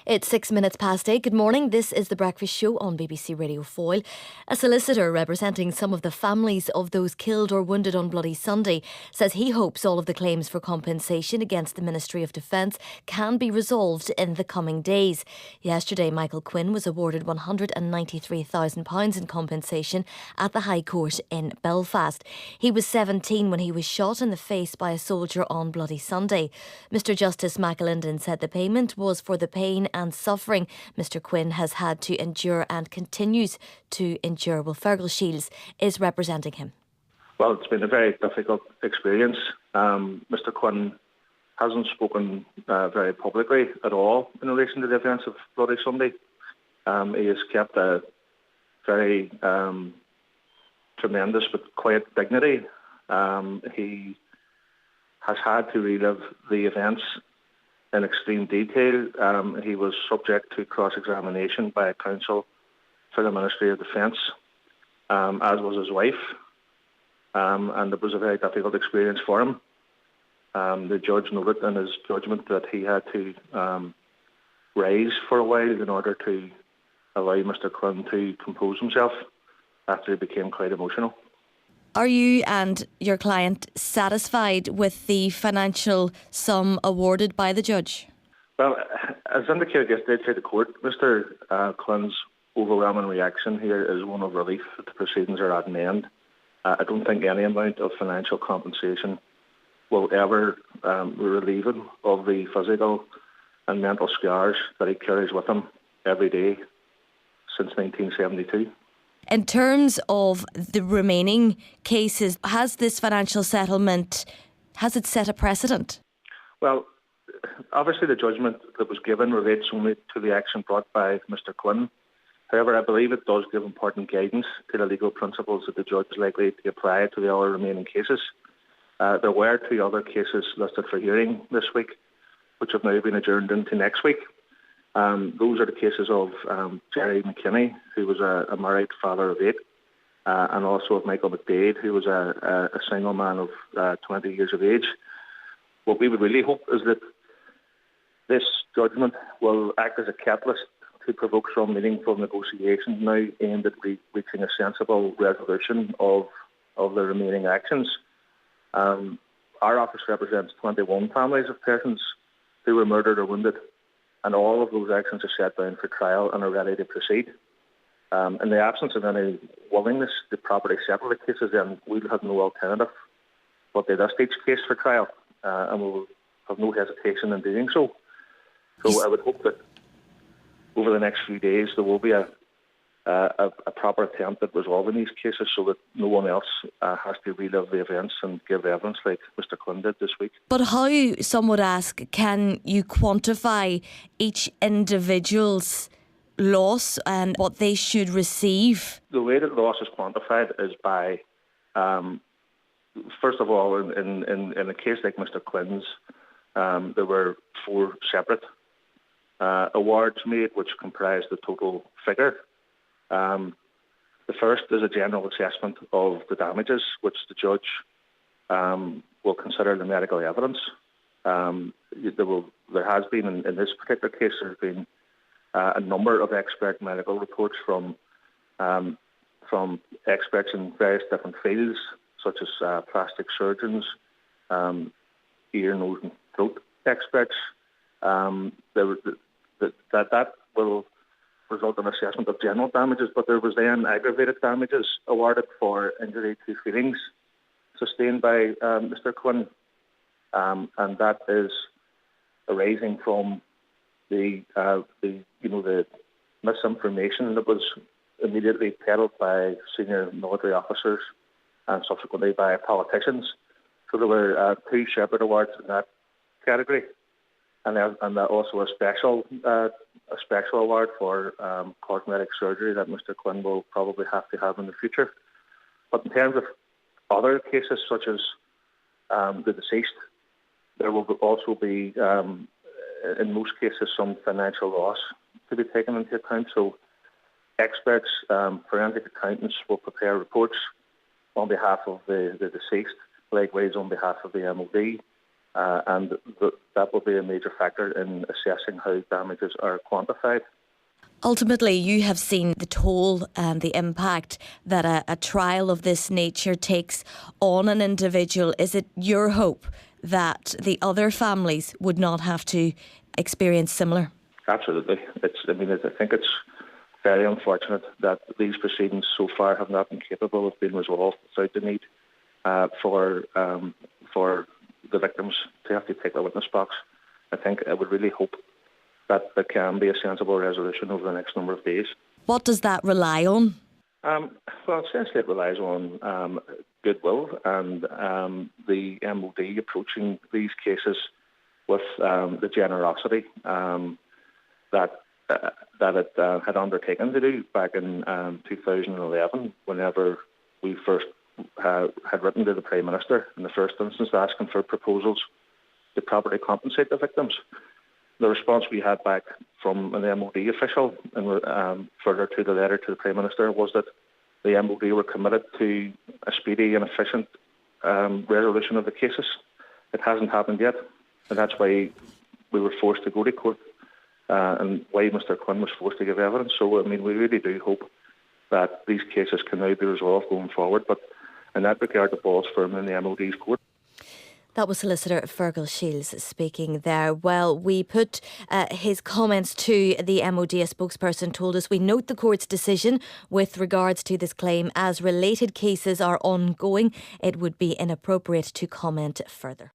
It's 8:06. Good morning. This is The Breakfast Show on BBC Radio Foyle. A solicitor representing some of the families of those killed or wounded on Bloody Sunday says he hopes all of the claims for compensation against the Ministry of Defence can be resolved in the coming days. Yesterday, Michael Quinn was awarded £193,000 in compensation at the High Court in Belfast. He was 17 when he was shot in the face by a soldier on Bloody Sunday. Mr Justice McAlinden said the payment was for the pain and suffering Mr Quinn has had to endure and continues to endure. Well, Fearghal Shiels is representing him. Well, it's been a very difficult experience. Mr Quinn hasn't spoken very publicly at all in relation to the events of Bloody Sunday. He has kept a very tremendous but quiet dignity. He has had to relive the events in extreme detail. He was subject to cross-examination by counsel for the Ministry of Defence, as was his wife, and it was a very difficult experience for him. The judge noted in his judgment that he had to rise for a while in order to allow Mr Quinn to compose himself after he became quite emotional. Are you and your client satisfied with the financial sum awarded by the judge? Well, as indicated yesterday to the court, Mr Quinn's overwhelming reaction here is one of relief that the proceedings are at an end. I don't think any amount of financial compensation will ever relieve him of the physical and mental scars that he carries with him every day since 1972. In terms of the remaining cases, has this financial settlement, has it set a precedent? Well, obviously the judgment that was given relates only to the action brought by Mr Quinn. However, I believe it does give important guidance to the legal principles that the judge is likely to apply to the other remaining cases. There were 2 other cases listed for hearing this week, which have now been adjourned into next week. Those are the cases of Jerry McKinney, who was a married father of 8, and also of Michael McDade, who was a single man of 20 years of age. What we would really hope is that this judgment will act as a catalyst to provoke some meaningful negotiations now aimed at reaching a sensible resolution of the remaining actions. Our office represents 21 families of persons who were murdered or wounded, and all of those actions are set down for trial and are ready to proceed. In the absence of any willingness to properly settle the cases, then we'll have no alternative but to list each case for trial, and we will have no hesitation in doing so. So I would hope that over the next few days there will be a proper attempt at resolving these cases so that no one else has to relive the events and give evidence like Mr Quinn did this week. But how, some would ask, can you quantify each individual's loss and what they should receive? The way that loss is quantified is by, first of all, in a case like Mr Quinn's, there were 4 separate awards made which comprised the total figure. The first is a general assessment of the damages, which the judge will consider the medical evidence. There has been, in this particular case, there's been a number of expert medical reports from experts in various different fields, such as plastic surgeons, ear, nose and throat experts. That will result in assessment of general damages, but there was then aggravated damages awarded for injury to feelings sustained by Mr Quinn, and that is arising from the misinformation that was immediately peddled by senior military officers and subsequently by politicians. So there were 2 separate awards in that category, and also a special award for cosmetic surgery that Mr Quinn will probably have to have in the future. But in terms of other cases such as the deceased, there will also be, in most cases, some financial loss to be taken into account. So experts, forensic accountants will prepare reports on behalf of the deceased, likewise on behalf of the MOD. and that will be a major factor in assessing how damages are quantified. Ultimately, you have seen the toll and the impact that a trial of this nature takes on an individual. Is it your hope that the other families would not have to experience similar? Absolutely. I think it's very unfortunate that these proceedings so far have not been capable of being resolved without the need for the victims to have to take the witness box. I think I would really hope that there can be a sensible resolution over the next number of days. What does that rely on? Well, essentially it relies on goodwill and the MOD approaching these cases with the generosity that it had undertaken to do back in 2011, whenever we first had written to the Prime Minister in the first instance asking for proposals to properly compensate the victims. The response we had back from an MOD official and further to the letter to the Prime Minister was that the MOD were committed to a speedy and efficient resolution of the cases. It hasn't happened yet, and that's why we were forced to go to court and why Mr Quinn was forced to give evidence. So, we really do hope that these cases can now be resolved going forward, but in that regard, the ball's firm in the MOD's court. That was solicitor Fearghal Shiels speaking there. Well, we put his comments to the MOD. A spokesperson told us, "We note the court's decision with regards to this claim. As related cases are ongoing, it would be inappropriate to comment further."